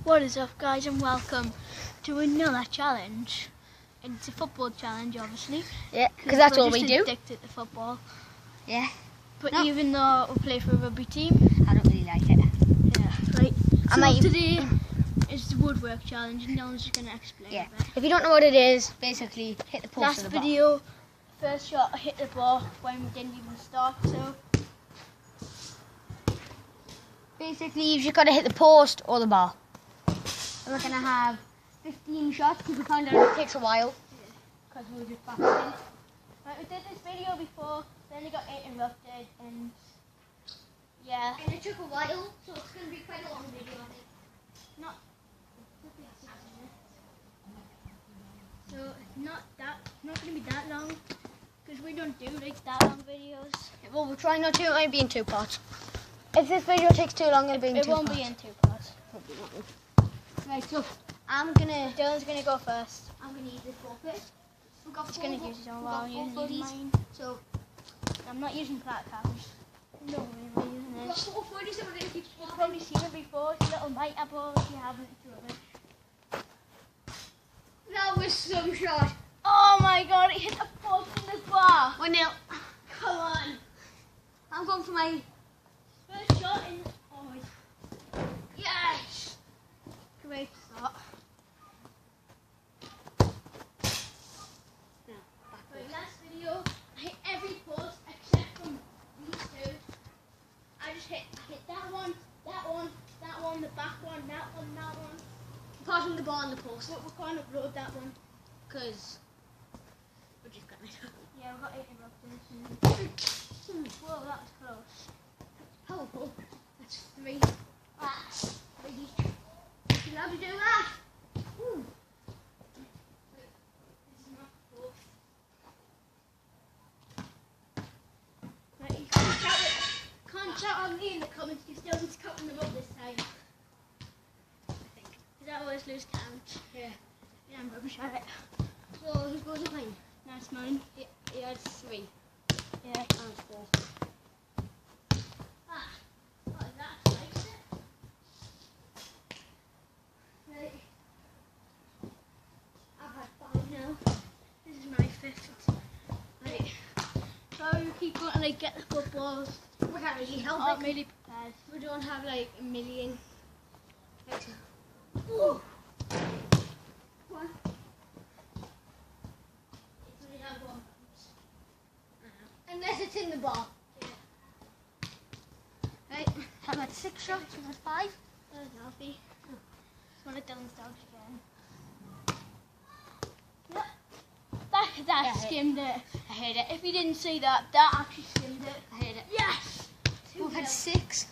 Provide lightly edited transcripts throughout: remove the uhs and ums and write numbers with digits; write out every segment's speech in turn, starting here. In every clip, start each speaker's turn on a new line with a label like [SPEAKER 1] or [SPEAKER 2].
[SPEAKER 1] What is up, guys, and welcome to another challenge. It's a football challenge, obviously.
[SPEAKER 2] Yeah, because that's all we
[SPEAKER 1] We're
[SPEAKER 2] do.
[SPEAKER 1] just addicted to football.
[SPEAKER 2] Yeah.
[SPEAKER 1] But
[SPEAKER 2] No.
[SPEAKER 1] even though we play for a rugby team,
[SPEAKER 2] I don't really like it.
[SPEAKER 1] yeah, right.
[SPEAKER 2] I
[SPEAKER 1] So
[SPEAKER 2] might-
[SPEAKER 1] today is the Woodwork challenge, and Dylan's just gonna explain
[SPEAKER 2] Yeah.
[SPEAKER 1] a bit.
[SPEAKER 2] If you don't know what it is, basically hit the post
[SPEAKER 1] Last
[SPEAKER 2] of the ball.
[SPEAKER 1] video, first shot, I hit the ball when we didn't even start. So
[SPEAKER 2] Basically, you've just got to hit the post or the bar. And we're gonna have 15 shots because we found out it takes a while. Because we were just back in.
[SPEAKER 1] right, we did this video before, then it got interrupted, and yeah.
[SPEAKER 2] And it took a while, so it's gonna be quite a long video, I think.
[SPEAKER 1] Not so not gonna be that long because we don't do like that long videos.
[SPEAKER 2] Yeah, well, we're trying not to. It might be in 2 parts. If this video takes too long, it'll be in 2
[SPEAKER 1] It won't
[SPEAKER 2] parts.
[SPEAKER 1] be in 2 parts.
[SPEAKER 2] Right, so
[SPEAKER 1] Dylan's gonna go first.
[SPEAKER 2] I'm gonna use this ball first. We've got
[SPEAKER 1] He's
[SPEAKER 2] four
[SPEAKER 1] gonna
[SPEAKER 2] bo-
[SPEAKER 1] use his own
[SPEAKER 2] we've
[SPEAKER 1] while
[SPEAKER 2] got
[SPEAKER 1] I'm
[SPEAKER 2] four
[SPEAKER 1] using
[SPEAKER 2] footies.
[SPEAKER 1] mine.
[SPEAKER 2] So
[SPEAKER 1] I'm not using flat caps. No, I'm not using
[SPEAKER 2] we've got
[SPEAKER 1] this.
[SPEAKER 2] 4 footies, so we're gonna keep
[SPEAKER 1] You've probably seen it before. It's a little mitre ball. If you haven't, it's rubbish.
[SPEAKER 2] That was some shot.
[SPEAKER 1] Oh my god! It hit the post in the bar.
[SPEAKER 2] 1-0.
[SPEAKER 1] Come on.
[SPEAKER 2] I'm going for my
[SPEAKER 1] First shot in. Oh, yes! Great start. Right, last video, I hit every post except from these two. I hit that one, the back one, that one.
[SPEAKER 2] apart from the ball on the post.
[SPEAKER 1] But we can't upload that one.
[SPEAKER 2] Because we're just gonna
[SPEAKER 1] Yeah, we got interrupted. Whoa, that was close.
[SPEAKER 2] powerful. That's 3.
[SPEAKER 1] Ah,
[SPEAKER 2] You allowed to do that? Ooh.
[SPEAKER 1] this is not close. Right, you can't shout on me in the comments because Dylan's counting them up this time.
[SPEAKER 2] I think.
[SPEAKER 1] Because I always lose count.
[SPEAKER 2] Yeah.
[SPEAKER 1] Yeah, I'm rubbish at it.
[SPEAKER 2] So who's going to mine?
[SPEAKER 1] That's mine.
[SPEAKER 2] He had 3.
[SPEAKER 1] Yeah.
[SPEAKER 2] And 4.
[SPEAKER 1] Ah, oh, that likes it. Right.
[SPEAKER 2] I've had 5 now.
[SPEAKER 1] This is my 5th. Right. So you keep going to like get the footballs.
[SPEAKER 2] We can't really help
[SPEAKER 1] I'm
[SPEAKER 2] it.
[SPEAKER 1] really prepared.
[SPEAKER 2] We don't have like a million. Right.
[SPEAKER 1] Ooh.
[SPEAKER 2] One.
[SPEAKER 1] It's only have one.
[SPEAKER 2] Unless it's in the ball.
[SPEAKER 1] Yeah.
[SPEAKER 2] Right. I've had 6 shots. You've had 5.
[SPEAKER 1] That's healthy. It's one of Dylan's dogs again. Yeah. That
[SPEAKER 2] Yeah,
[SPEAKER 1] skimmed it.
[SPEAKER 2] I hate it.
[SPEAKER 1] If you didn't see that, that actually skimmed it.
[SPEAKER 2] I hate it.
[SPEAKER 1] Yes!
[SPEAKER 2] We've had 6.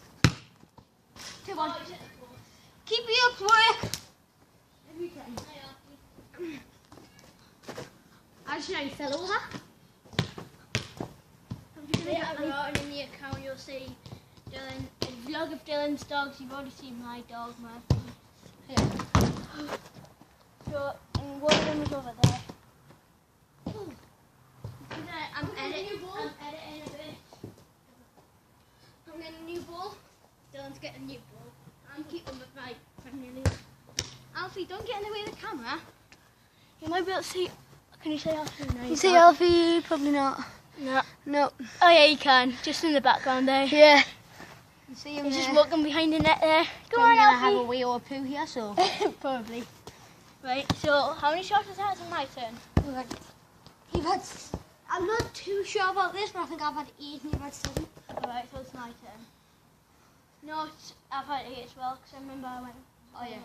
[SPEAKER 2] 2 1.
[SPEAKER 1] Oh, it's at the post.
[SPEAKER 2] Keep me up, work.
[SPEAKER 1] Every time.
[SPEAKER 2] Actually, I fell over.
[SPEAKER 1] I'm just going to get out in the account, you'll see Dylan, a vlog of Dylan's dogs. You've already seen my dog, Murphy.
[SPEAKER 2] Yeah.
[SPEAKER 1] So, and one of them is over there.
[SPEAKER 2] Ooh.
[SPEAKER 1] I'm
[SPEAKER 2] I'm editing
[SPEAKER 1] a bit.
[SPEAKER 2] I'm getting a new ball.
[SPEAKER 1] Dylan's getting a new ball. I'm keeping it right for nearly. Alfie, don't get in the way of the camera. You might be able to see. Can you say Alfie? No,
[SPEAKER 2] You see Alfie? Probably not.
[SPEAKER 1] No.
[SPEAKER 2] No.
[SPEAKER 1] Oh yeah, you can. Just in the background there.
[SPEAKER 2] Yeah. You see him
[SPEAKER 1] He's
[SPEAKER 2] there.
[SPEAKER 1] just walking behind the net there. Go
[SPEAKER 2] Probably
[SPEAKER 1] on,
[SPEAKER 2] gonna have a
[SPEAKER 1] Alfie.
[SPEAKER 2] wee or a poo here, so.
[SPEAKER 1] Probably. Right. So, how many shots is that? It's my turn.
[SPEAKER 2] You've had. I'm not too sure about this, but I think I've had 8 and you've had 7.
[SPEAKER 1] Alright, so it's my turn. No, I've had 8 as well because I remember I went.
[SPEAKER 2] Oh yeah.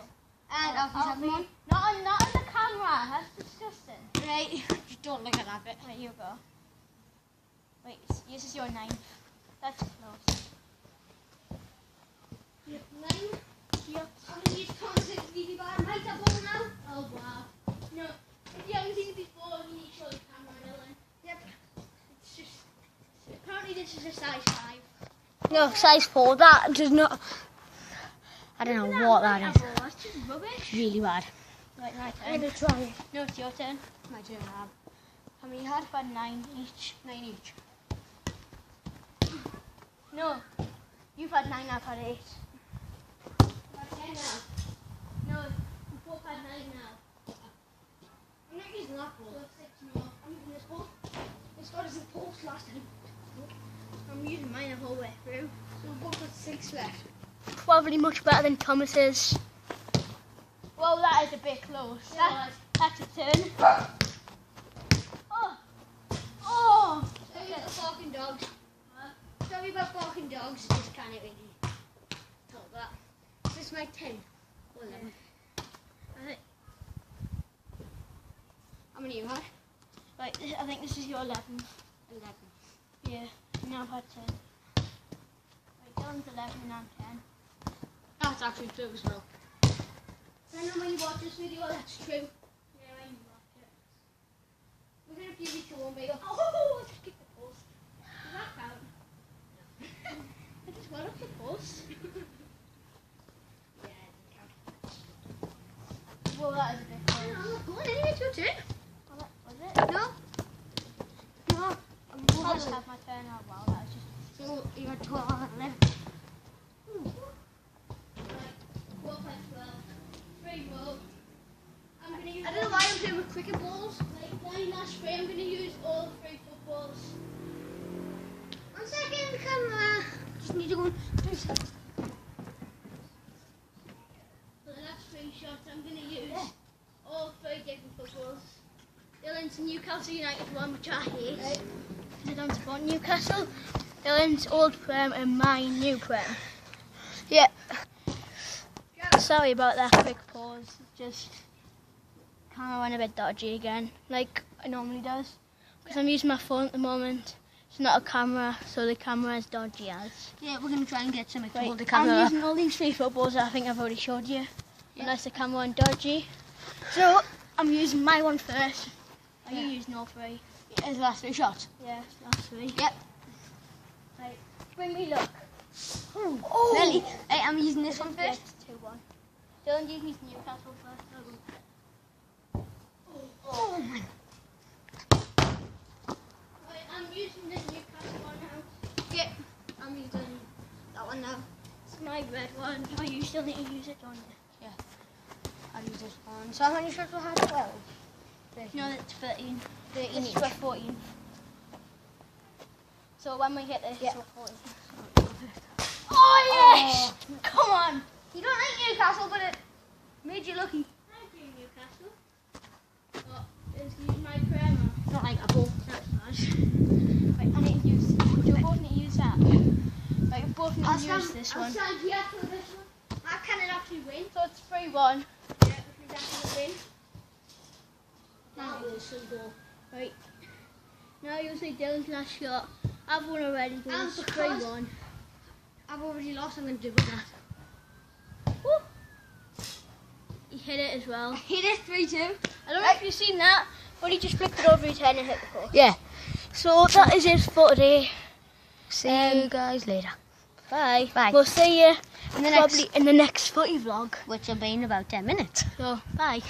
[SPEAKER 2] And Alfie's had 1.
[SPEAKER 1] Not on the camera. That's disgusting.
[SPEAKER 2] Right. Just don't look at that bit.
[SPEAKER 1] Right, you go. Wait, this is your 9th. That's close.
[SPEAKER 2] Yep. 9.
[SPEAKER 1] Yep.
[SPEAKER 2] I'm gonna use constant VB bar. I might have 1 now.
[SPEAKER 1] Oh wow. No, if you haven't seen it before, you need to show the camera, Dylan.
[SPEAKER 2] Yep.
[SPEAKER 1] It's just. Apparently, this is a size 5.
[SPEAKER 2] No, size 4. That does not. I don't know what that is.
[SPEAKER 1] That's just rubbish.
[SPEAKER 2] Really bad.
[SPEAKER 1] Right, my
[SPEAKER 2] I'm
[SPEAKER 1] turn.
[SPEAKER 2] gonna try it.
[SPEAKER 1] No, it's your turn.
[SPEAKER 2] My turn now. How many you had?
[SPEAKER 1] I've had 9 each.
[SPEAKER 2] 9 each.
[SPEAKER 1] No, you've had 9, I've had 8.
[SPEAKER 2] I've had 10 now.
[SPEAKER 1] So 6 more. I'm using this ball. This got us a post last time. I'm using mine the whole way through. So we've both got 6 left.
[SPEAKER 2] Probably much better than Thomas's. Well, that is a bit close.
[SPEAKER 1] Yeah.
[SPEAKER 2] That's a turn.
[SPEAKER 1] Oh! Sorry about barking dogs. Sorry about barking dogs. Just can't really talk that. This is my 10. Or 11. How many you have?
[SPEAKER 2] Right, I think this is your 11.
[SPEAKER 1] 11.
[SPEAKER 2] Yeah, now I've had 10. Right, Dylan's 11 and I'm 10.
[SPEAKER 1] That's actually true as well. I know when you watch this video, that's true. Yeah, when you watch it. We're going to give you to one video. Oh, I just kicked the post. Does that count? No. I just went up the post. Yeah, it doesn't count.
[SPEAKER 2] Well, that is a bit close.
[SPEAKER 1] I'm not going anyway, it's your turn.
[SPEAKER 2] Oh, was it?
[SPEAKER 1] No. No.
[SPEAKER 2] I'll just have my turn out. Wow, that was just...
[SPEAKER 1] So, you got 12 and 11. I don't know why I'm playing with cricket balls. Like line last three, I'm going to use all 3 footballs. 1 second, camera. Just need to go. 3 seconds. For the last 3 shots, I'm going to use all 3 different footballs. Dylan's Newcastle United one, which I hate.
[SPEAKER 2] Right. I don't support Newcastle. Dylan's old Prem and my new Prem. Yeah. Sorry about that quick pause. Just camera went a bit dodgy again, like it normally does. Because I'm using my phone at the moment. It's not a camera, so the camera is dodgy as.
[SPEAKER 1] Yeah, we're going to try and get something to
[SPEAKER 2] Right,
[SPEAKER 1] hold the camera
[SPEAKER 2] I'm
[SPEAKER 1] up.
[SPEAKER 2] using all these 3 footballs that I think I've already showed you. Unless the camera went dodgy. So I'm using my one first. Are you using all 3?
[SPEAKER 1] Yeah, it's the last 3 shots.
[SPEAKER 2] Yeah, last 3.
[SPEAKER 1] Yep.
[SPEAKER 2] Right, bring me luck.
[SPEAKER 1] Oh! Really? Hey, I'm using this one first.
[SPEAKER 2] 2-1. Dylan, you use Newcastle first.
[SPEAKER 1] Oh my. Right, I'm using the Newcastle one now. Yeah, I'm using that one now.
[SPEAKER 2] It's my red one. Oh, you still need to use it, don't you?
[SPEAKER 1] Yeah. I'll use this one. So how many shots will I have? 12? 13.
[SPEAKER 2] No, it's 13.
[SPEAKER 1] 13
[SPEAKER 2] This
[SPEAKER 1] each.
[SPEAKER 2] is for 14. So when we hit this,
[SPEAKER 1] Yeah.
[SPEAKER 2] we're 14. Oh, yes!
[SPEAKER 1] Oh.
[SPEAKER 2] Come on!
[SPEAKER 1] You don't like Newcastle, but it made you lucky.
[SPEAKER 2] Thank you, Newcastle. Oh, let's use my primer.
[SPEAKER 1] Not like a ball.
[SPEAKER 2] That's bad. Right, I need to use... Do we both need to use that? Right, we both need to use this one.
[SPEAKER 1] I'll stand here for this one. I can actually win.
[SPEAKER 2] So it's 3-1.
[SPEAKER 1] Yeah, we can definitely win. Now we'll still go.
[SPEAKER 2] Right. Now you'll see Dylan's last shot. I've won already, but
[SPEAKER 1] And
[SPEAKER 2] it's
[SPEAKER 1] because
[SPEAKER 2] 3-1.
[SPEAKER 1] I've already lost, I'm going to do with that.
[SPEAKER 2] Woo! He hit it as well.
[SPEAKER 1] Hit it 3-2.
[SPEAKER 2] I don't know if you've seen that, but he just flicked it over his head and hit the post.
[SPEAKER 1] Yeah.
[SPEAKER 2] So that is it for today.
[SPEAKER 1] See you guys later.
[SPEAKER 2] Bye.
[SPEAKER 1] Bye.
[SPEAKER 2] We'll see you
[SPEAKER 1] In the
[SPEAKER 2] probably in the next footy vlog.
[SPEAKER 1] which will be in about 10 minutes.
[SPEAKER 2] So, bye.